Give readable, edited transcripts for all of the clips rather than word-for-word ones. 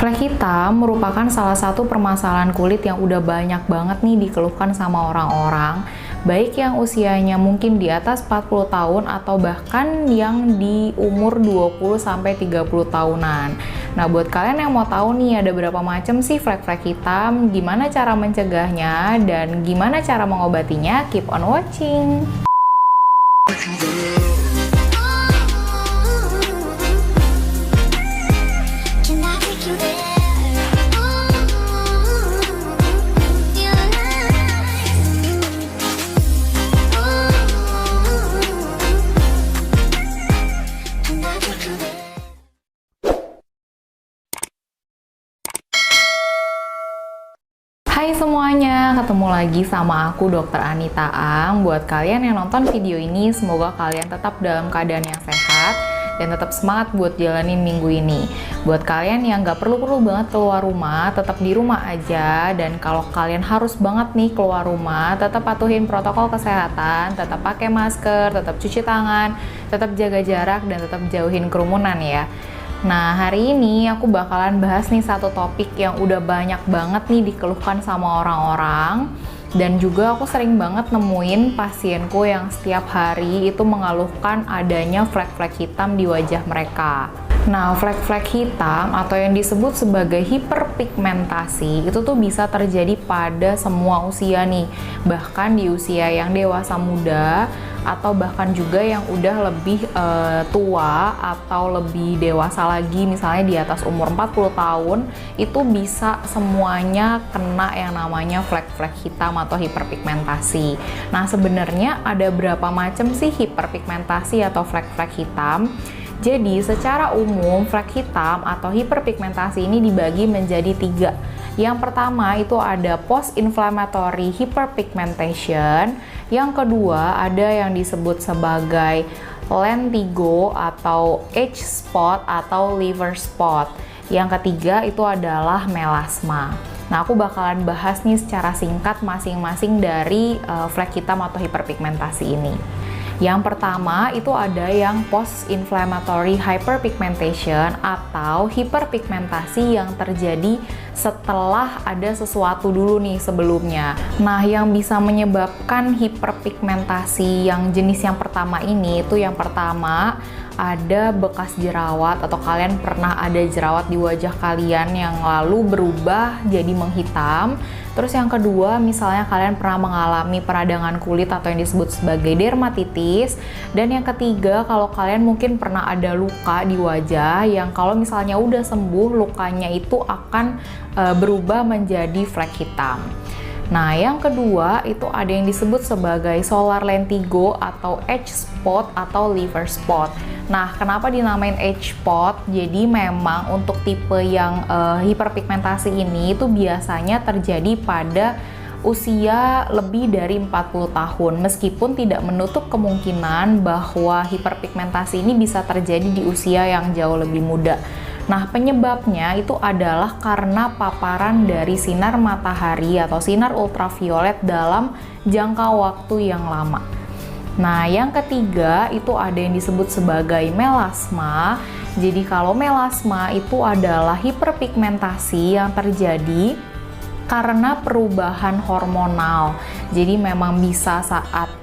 Flek hitam merupakan salah satu permasalahan kulit yang udah banyak banget nih dikeluhkan sama orang-orang, baik yang usianya mungkin di atas 40 tahun atau bahkan yang di umur 20-30 tahunan. Nah, buat kalian yang mau tahu nih ada berapa macam sih flek-flek hitam, gimana cara mencegahnya, dan gimana cara mengobatinya, keep on watching! Hai semuanya, ketemu lagi sama aku Dr. Anita Ang. Buat kalian yang nonton video ini, semoga kalian tetap dalam keadaan yang sehat dan tetap semangat buat jalanin minggu ini. Buat kalian yang nggak perlu banget keluar rumah, tetap di rumah aja. Dan kalau kalian harus banget nih keluar rumah, tetap patuhin protokol kesehatan, tetap pakai masker, tetap cuci tangan, tetap jaga jarak, dan tetap jauhin kerumunan ya. Nah, hari ini aku bakalan bahas nih satu topik yang udah banyak banget nih dikeluhkan sama orang-orang. Dan juga aku sering banget nemuin pasienku yang setiap hari itu mengeluhkan adanya flek-flek hitam di wajah mereka. Nah, flek-flek hitam atau yang disebut sebagai hiperpigmentasi itu tuh bisa terjadi pada semua usia nih. Bahkan di usia yang dewasa muda atau bahkan juga yang udah lebih tua atau lebih dewasa lagi, misalnya di atas umur 40 tahun, itu bisa semuanya kena yang namanya flek-flek hitam atau hiperpigmentasi. Nah, sebenarnya ada berapa macam sih hiperpigmentasi atau flek-flek hitam? Jadi, secara umum, flek hitam atau hiperpigmentasi ini dibagi menjadi 3. Yang pertama itu ada post-inflammatory hyperpigmentation. Yang kedua ada yang disebut sebagai lentigo atau age spot atau liver spot. Yang ketiga itu adalah melasma. Nah, aku bakalan bahas nih secara singkat masing-masing dari flek hitam atau hiperpigmentasi ini. Yang pertama itu ada yang post-inflammatory hyperpigmentation atau hiperpigmentasi yang terjadi setelah ada sesuatu dulu nih sebelumnya. Nah, yang bisa menyebabkan hiperpigmentasi yang jenis yang pertama ini itu yang pertama ada bekas jerawat atau kalian pernah ada jerawat di wajah kalian yang lalu berubah jadi menghitam. Terus yang kedua, misalnya kalian pernah mengalami peradangan kulit atau yang disebut sebagai dermatitis. Dan yang ketiga, kalau kalian mungkin pernah ada luka di wajah yang kalau misalnya udah sembuh, lukanya itu akan berubah menjadi flek hitam. Nah, yang kedua itu ada yang disebut sebagai solar lentigo atau age spot atau liver spot. Nah, kenapa dinamain age spot? Jadi memang untuk tipe yang hiperpigmentasi ini itu biasanya terjadi pada usia lebih dari 40 tahun, meskipun tidak menutup kemungkinan bahwa hiperpigmentasi ini bisa terjadi di usia yang jauh lebih muda. Nah, penyebabnya itu adalah karena paparan dari sinar matahari atau sinar ultraviolet dalam jangka waktu yang lama. Nah, yang ketiga itu ada yang disebut sebagai melasma. Jadi kalau melasma itu adalah hiperpigmentasi yang terjadi karena perubahan hormonal. Jadi memang bisa saat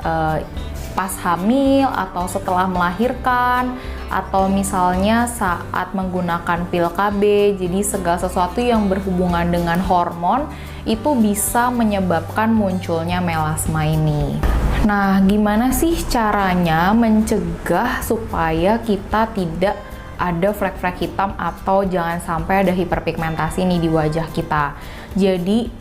pas hamil atau setelah melahirkan atau misalnya saat menggunakan pil KB. Jadi segala sesuatu yang berhubungan dengan hormon itu bisa menyebabkan munculnya melasma ini. Nah, gimana sih caranya mencegah supaya kita tidak ada flek-flek hitam atau jangan sampai ada hiperpigmentasi nih di wajah kita? Jadi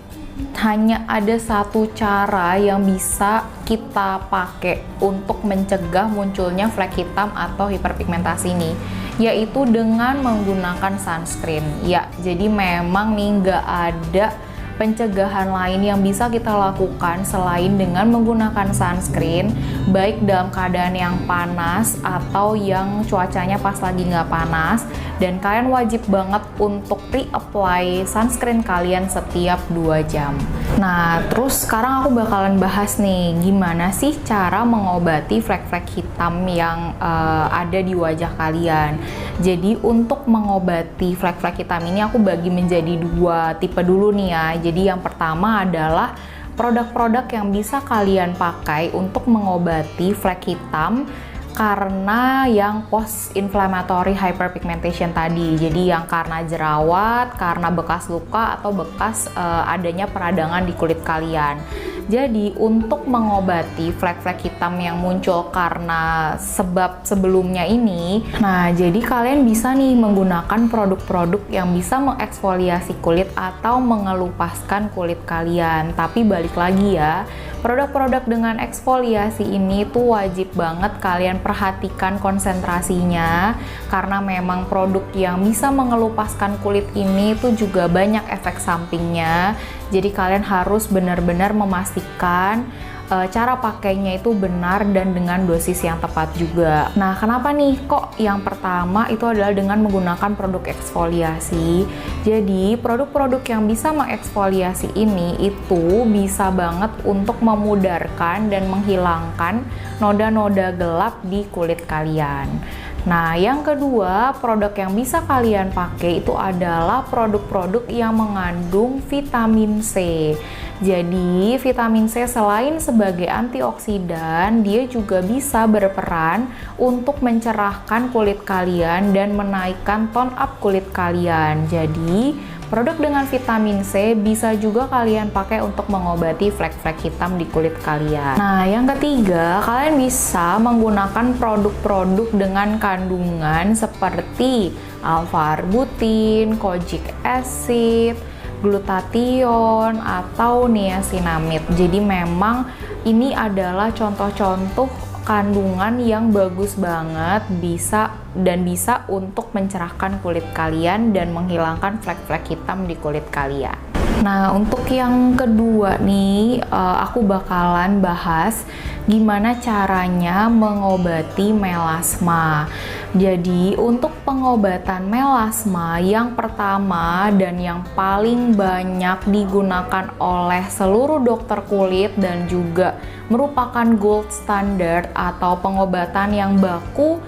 hanya ada satu cara yang bisa kita pakai untuk mencegah munculnya flek hitam atau hiperpigmentasi ini, yaitu dengan menggunakan sunscreen. Ya, jadi memang nih nggak ada pencegahan lain yang bisa kita lakukan selain dengan menggunakan sunscreen, baik dalam keadaan yang panas atau yang cuacanya pas lagi nggak panas. Dan kalian wajib banget untuk reapply sunscreen kalian setiap 2 jam. Nah, terus sekarang aku bakalan bahas nih, gimana sih cara mengobati flek-flek hitam yang ada di wajah kalian. Jadi untuk mengobati flek-flek hitam ini aku bagi menjadi 2 tipe dulu nih ya. Jadi yang pertama adalah produk-produk yang bisa kalian pakai untuk mengobati flek hitam karena yang post inflammatory hyperpigmentation tadi. Jadi yang karena jerawat, karena bekas luka atau bekas adanya peradangan di kulit kalian. Jadi untuk mengobati flek-flek hitam yang muncul karena sebab sebelumnya ini, nah jadi kalian bisa nih menggunakan produk-produk yang bisa mengeksfoliasi kulit atau mengelupaskan kulit kalian. Tapi balik lagi ya, produk-produk dengan eksfoliasi ini tuh wajib banget kalian perhatikan konsentrasinya, karena memang produk yang bisa mengelupaskan kulit ini tuh juga banyak efek sampingnya. Jadi kalian harus benar-benar memastikan cara pakainya itu benar dan dengan dosis yang tepat juga. Nah, kenapa nih kok yang pertama itu adalah dengan menggunakan produk eksfoliasi? Jadi, produk-produk yang bisa mengeksfoliasi ini itu bisa banget untuk memudarkan dan menghilangkan noda-noda gelap di kulit kalian. Nah, yang kedua, produk yang bisa kalian pakai itu adalah produk-produk yang mengandung vitamin C. Jadi, vitamin C selain sebagai antioksidan, dia juga bisa berperan untuk mencerahkan kulit kalian dan menaikkan tone up kulit kalian. Jadi, produk dengan vitamin C bisa juga kalian pakai untuk mengobati flek-flek hitam di kulit kalian. Nah, yang ketiga, kalian bisa menggunakan produk-produk dengan kandungan seperti alpha-arbutin, kojic acid, glutathione, atau niacinamide. Jadi memang ini adalah contoh-contoh kandungan yang bagus banget bisa untuk mencerahkan kulit kalian dan menghilangkan flek-flek hitam di kulit kalian. Nah, untuk yang kedua nih, aku bakalan bahas gimana caranya mengobati melasma. Jadi, untuk pengobatan melasma yang pertama dan yang paling banyak digunakan oleh seluruh dokter kulit dan juga merupakan gold standard atau pengobatan yang baku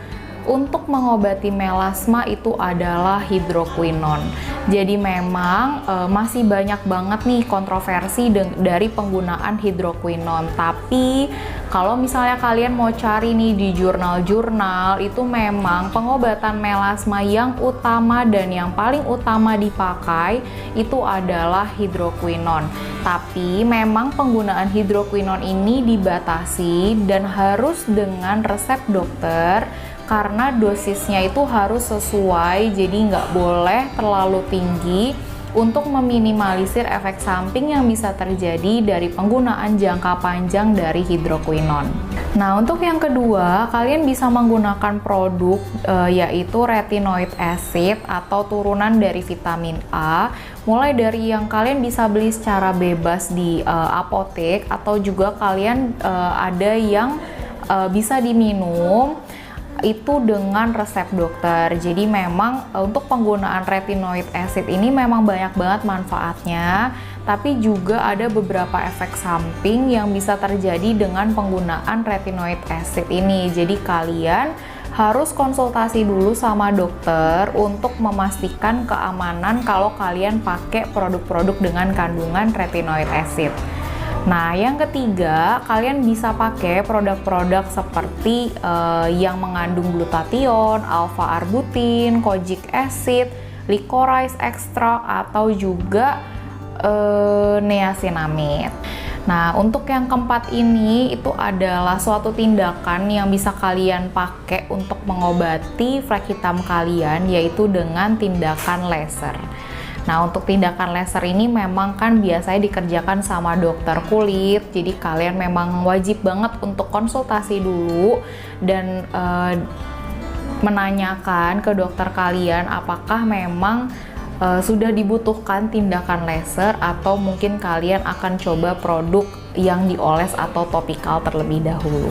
untuk mengobati melasma itu adalah hidroquinone. Jadi memang masih banyak banget nih kontroversi dari penggunaan hidroquinone. Tapi kalau misalnya kalian mau cari nih di jurnal-jurnal, itu memang pengobatan melasma yang utama dan yang paling utama dipakai itu adalah hidroquinone. Tapi memang penggunaan hidroquinone ini dibatasi dan harus dengan resep dokter, karena dosisnya itu harus sesuai, jadi nggak boleh terlalu tinggi untuk meminimalisir efek samping yang bisa terjadi dari penggunaan jangka panjang dari hidroquinone. Nah, untuk yang kedua, kalian bisa menggunakan produk yaitu retinoid acid atau turunan dari vitamin A, mulai dari yang kalian bisa beli secara bebas di apotek, atau juga kalian ada yang bisa diminum itu dengan resep dokter. Jadi memang untuk penggunaan retinoid acid ini memang banyak banget manfaatnya, tapi juga ada beberapa efek samping yang bisa terjadi dengan penggunaan retinoid acid ini. Jadi kalian harus konsultasi dulu sama dokter untuk memastikan keamanan kalau kalian pakai produk-produk dengan kandungan retinoid acid. Nah, yang ketiga, kalian bisa pakai produk-produk seperti yang mengandung glutathione, alpha-arbutin, kojic acid, licorice extract, atau juga niacinamide. Nah, untuk yang keempat ini itu adalah suatu tindakan yang bisa kalian pakai untuk mengobati flek hitam kalian, yaitu dengan tindakan laser. Nah, untuk tindakan laser ini memang kan biasanya dikerjakan sama dokter kulit, jadi kalian memang wajib banget untuk konsultasi dulu dan menanyakan ke dokter kalian apakah memang sudah dibutuhkan tindakan laser atau mungkin kalian akan coba produk yang dioles atau topikal terlebih dahulu.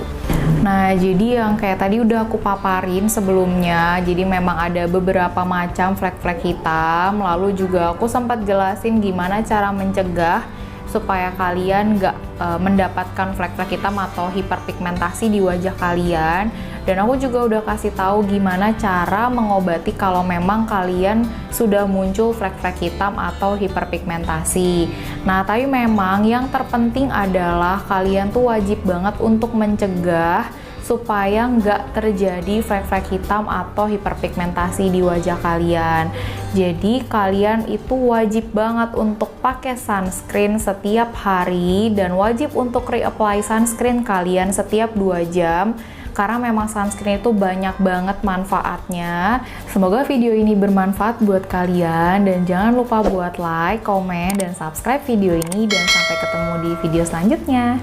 Nah, jadi yang kayak tadi udah aku paparin sebelumnya, jadi memang ada beberapa macam flek-flek hitam, lalu juga aku sempat jelasin gimana cara mencegah supaya kalian nggak mendapatkan flek-flek hitam atau hiperpigmentasi di wajah kalian. Dan aku juga udah kasih tahu gimana cara mengobati kalau memang kalian sudah muncul flek-flek hitam atau hiperpigmentasi. Nah, tapi memang yang terpenting adalah kalian tuh wajib banget untuk mencegah supaya nggak terjadi flek-flek hitam atau hiperpigmentasi di wajah kalian. Jadi kalian itu wajib banget untuk pakai sunscreen setiap hari dan wajib untuk reapply sunscreen kalian setiap 2 jam. Karena memang sunscreen itu banyak banget manfaatnya. Semoga video ini bermanfaat buat kalian dan jangan lupa buat like, komen, dan subscribe video ini dan sampai ketemu di video selanjutnya.